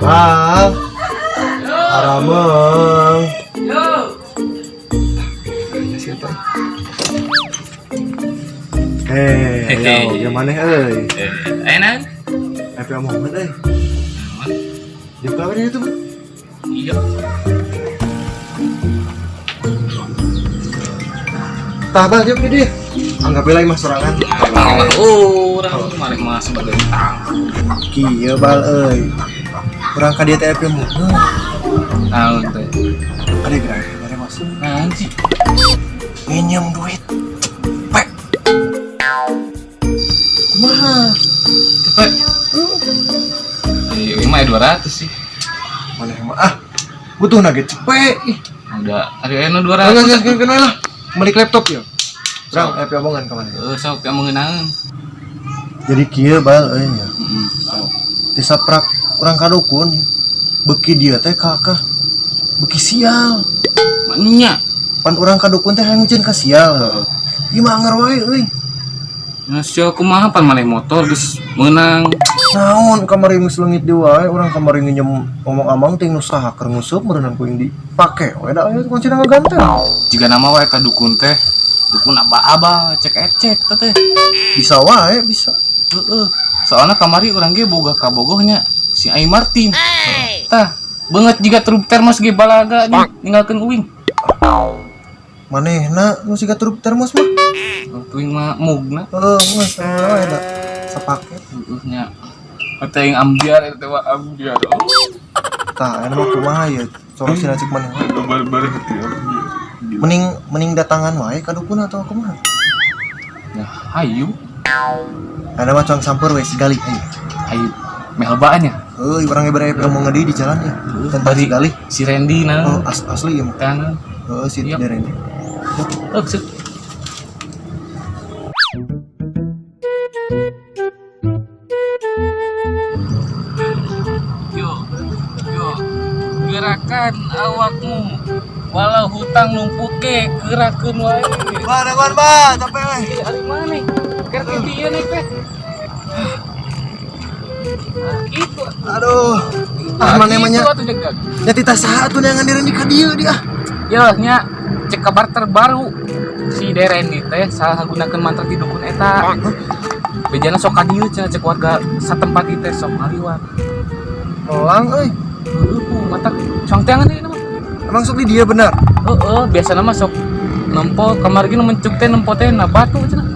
Ah, Arameng. Yo. Ayo, gimana euy? Enak. Happy moment euy. Di kamarnya itu, Bang. Iya. Tabah dia dia. Anggap lagi mas sorangan. Orang kemarin mas sebagai tang. Kieu bal euy. Urang ka dieu teh happy moment. Tahu teh. Ada gerak, ada mas. Anjing. Minjem duit. Pek. Kumaha? Cepet. Ini mah 200 sih. Mana yang mah? Butuh nugget cepet. Ih. Udah, ada 200. Enggak lah. Balik laptop ya. Rang, happy omongan kemana? Sok yang mengenang. Jadi kieu bal euy nya. Sok. Ti saprak urang kadukun. Beki dia teh kakak. Beki sial. Maknya. Pan urang kadukun teh hayang ngucin ka sial. Gimana anger wae euy. Nasi aku mah pan maneh motor geus meunang. Naon kamari geus leungit di wae urang kamari nginjem omong-omong ting nu saha keur nguseup meureunang kuing dipake we da aya kuncina ngaganteng. Jika nama wae ka dukun teh. Dukun aba-aba cek-ecek teh. Bisa wae bisa. Heeh. Soalnya kamari urang ge boga kabogohnya si Ai Martin. Tah, beungeut jiga truk termos ge balaga ninggalkeun uing. Manehna nu siga truk termos mah. Uing mah mugna. Geus wae da sapake. Heeh nya. Teh ambiar eta teh ambiar. Tah anu mah kumaha ya? Solusi cek maneh. Bar-bar gitu ya. Mending datangan wae ka dukun atau kumaha? Ya, hayu. Ada mah cuang samper we sigali ayo. Hayu. Melbaan ya. Euy urang ge bare ngomong ngedi di jalan ya. Tentang sigali. Si Randy Oh, nah. asli ya mah. Kan. Heeh si Iya. Deren. Sip. Yo. Gerakan awakmu. Walau hutang numpuk ke gerakeun wae. Dengon ba, capek we. Ari mana nih? Keur dia nih, Pe. Gitu. Aduh. Mana emangnya? Atuh jaga. Nya tita saha atuh neangan Deren di ka dieu dia. Yo nya cek kabar terbaru. Si Deren ieu teh salah gunakeun mantra ti dukun eta. Bejana sok ka dieu cenah cek warga satempat ieu teh sok ngaliwat. Melang euy. Heuh, mata congteangan ieu mah. Emang sok di dia benar. Heeh, biasana mah sok nempo kamar ge nu mencuk teh nempo teh na batu cenah.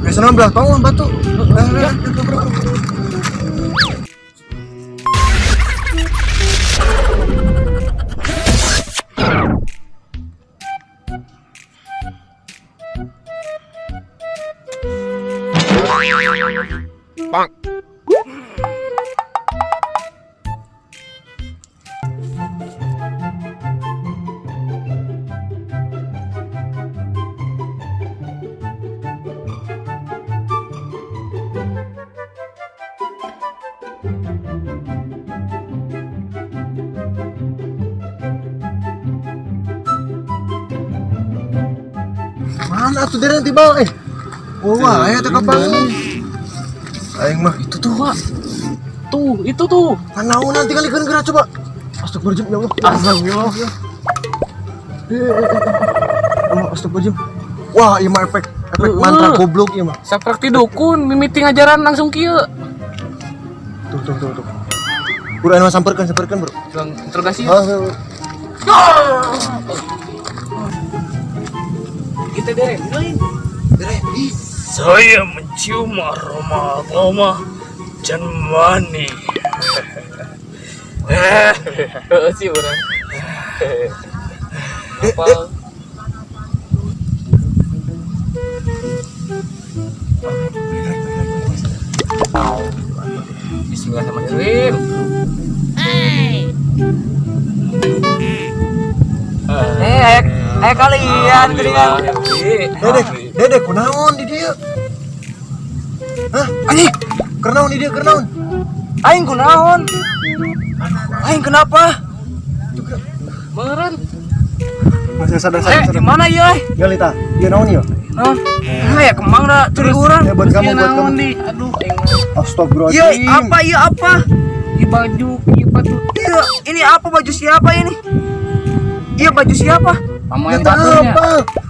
Biasana belah tong batu. Bang. Mana atuh Deren tiba Oh wah, aya teh kapan. Aing mah Itu tuh, Wak. Tuh, itu tuh. naon nanti kalikeun geura coba. Astagfirullahaladzim ya Allah. Astagfirullah. Astagfirullahaladzim. Wah, ieu mah efek mantra goblok ieu mah. Saprak ti dukun mimiti ngajaran langsung kieu. Tuh. Urang mah samperkeun, Bro. Bilang interogasi. Kita Deren. Deren, Saya mencium aroma Jan Mani. Sih orang. Apa? Bismillahirrahmanirrahim. Kalian geringan. Dedek kunaon di dieu? Hah? Anjing, Kernaon di dieu, kernaon? Aing kunaon? Aing kenapa? meureun. Masih sadar. Di mana ya? Galita, dia naon ieu? Hah? Ya kemang dah curi urang. Buat kamu. Di aduh aing. Astagfirullahaladzim. Iya apa? Iya baju, iya baju. Iya, ini apa baju siapa ini? Iya baju siapa? Kamu Ya yang baturnya. apa?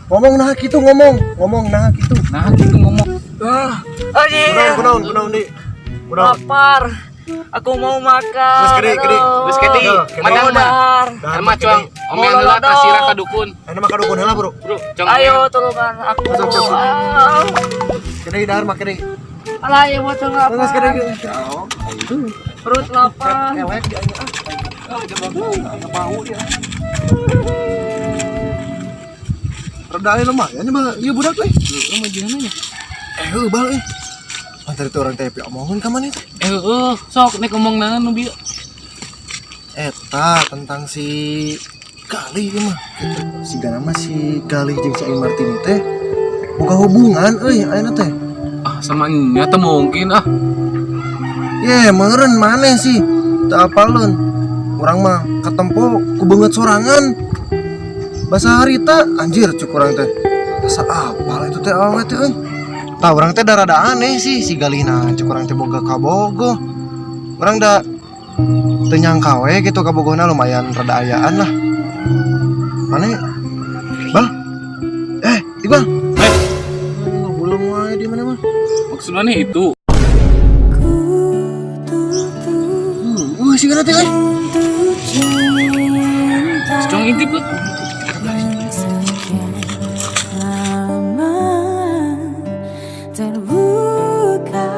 Ngomong nah gitu ngomong nah gitu. Nah gitu ngomong. Aduh, Kunaon di. lapar. Aku mau makan. Mas kedi. Geus kedi. Madang mah. Lapar. Mah cuang omean heula ka sira ka dukun. Anu mah kadukun heula, Bro. Bro, cong. Ayo tolongan aku. Cok. Ah, Kedi dahar mah kedi. Alah ya mau tengah Mas kedi. perut lapar. Elek dia nya. Bau dia. Rada aya lumayan mah ieu budak euy. Mah jangan nya. Bal euy. Antar itu orang teh omongin ka mana? Sok nek ngomong naon nu bieu. Eta tentang si Galih ieu mah. Si Gana mah si Galih jeung si Aing Martini teh boga hubungan euy ayeuna teh. Ah sama nya teh mungkin ah. Ye, meureun maneh sih. Teu apaleun. Urang mah katempo ku beungeut sorangan. Basa harita anjir cuk urang teh. Basa apal itu teh awewe teh euy. Tah urang teh da rada aneh sih si Galina cuk urang teh boga kabogoh. Urang da teu nyangka we gitu kabogohna lumayan rada ayaan lah. Mane? Bal. Iqbal. Belum wae di mana mah? Maksudnya nih itu. Si Gana teh euy. Cong intip tuh. Terbuka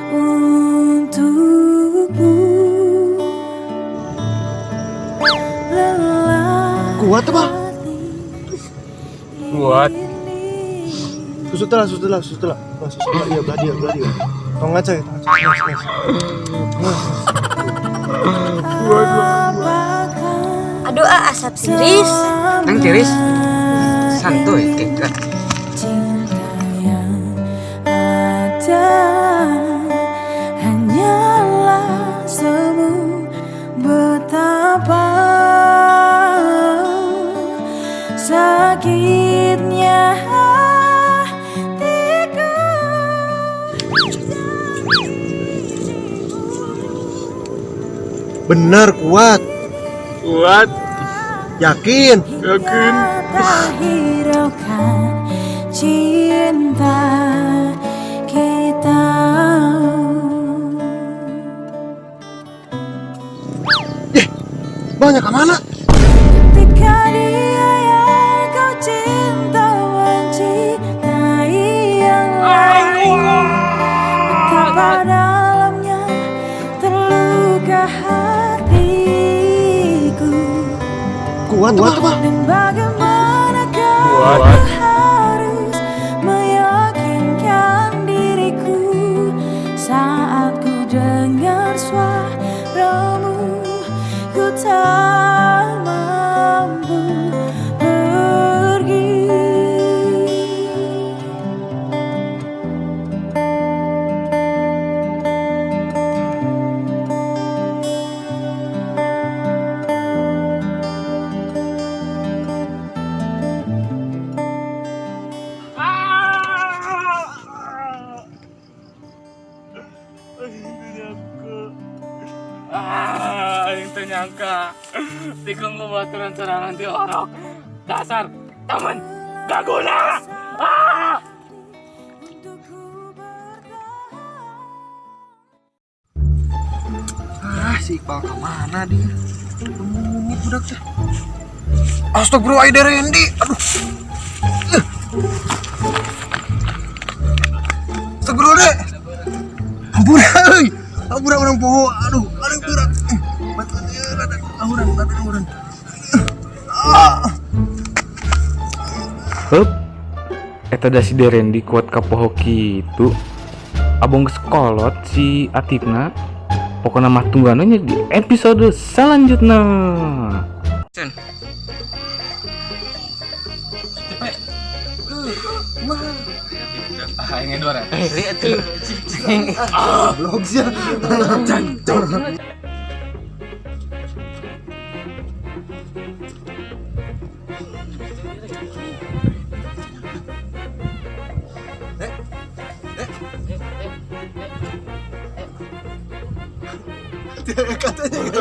untukmu. Kuat apa? Buat. Susutlah. Iya, belah dia. Tong ngacoy. Aduh, asap tiris. Nang tiris. Santuy tingkat. Cinta yang ada hanyalah semu betapa sakitnya hatiku. Bener kuat. Yakin. Tak hiraukan cinta kita. Banyak ke mana? Ketika dia yang kau cinta mencintai yang lain, betapa dalamnya terluka hatiku. Kuat apa? Dan bagaimanakah aku harus meyakinkan diriku saat ku dengar suaramu, ku tak mampu pergi. Yang ternyangka tikung lu baturan serangan di orok. Dasar temen gak guna. Si Iqbal ke mana dia? Ini budak teh. Astagfirullah Aida Randy. Aduh. Astagfirullah deh. Ampun euy. Ampun orang poho. Aduh berat. Matanya rada ahuran. Hup. Eta da si Derendi kuat ka poho kitu. Abong geus kolot si Atifna. Pokoknya mah tunggananya di episode selanjutnya. Cen. Ini dua Lihat tuh. Blog sih. katanya gitu.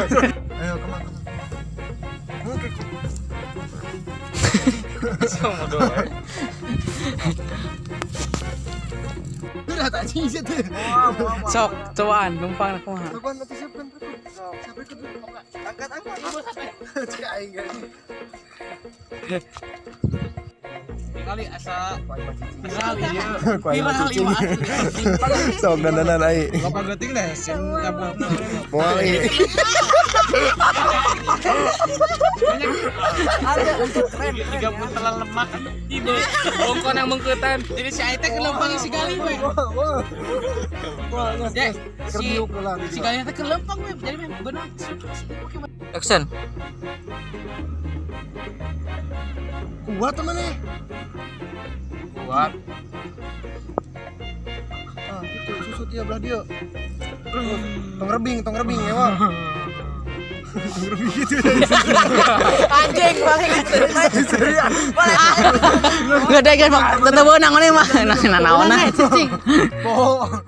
Ayo kemana? Oke. Sama doang. Udah tak sih situ. Sok, cobaan numpang nak kumaha. Kapan nanti siapkan tuh? Siapa ikut? Angkat. Cek aing kan. Kali asa viral Viral cicing. Sok dandanan ai. Bapak geuting dah sing ngabung. Moal ai. Tiga buntelan lemak. Ibu, bongkon yang mengketan. Jadi si Aite kelempang si Gali we. Ya, si Gali teh kelempang we. Jadi benar. Action. Kuat teman Buat. Ah, itu susu dia belah dia. Tong rebing ya, Wak. Anjing banget. Enggak ada guys, tetep beunang mah. Nah, naon nah. Bohong.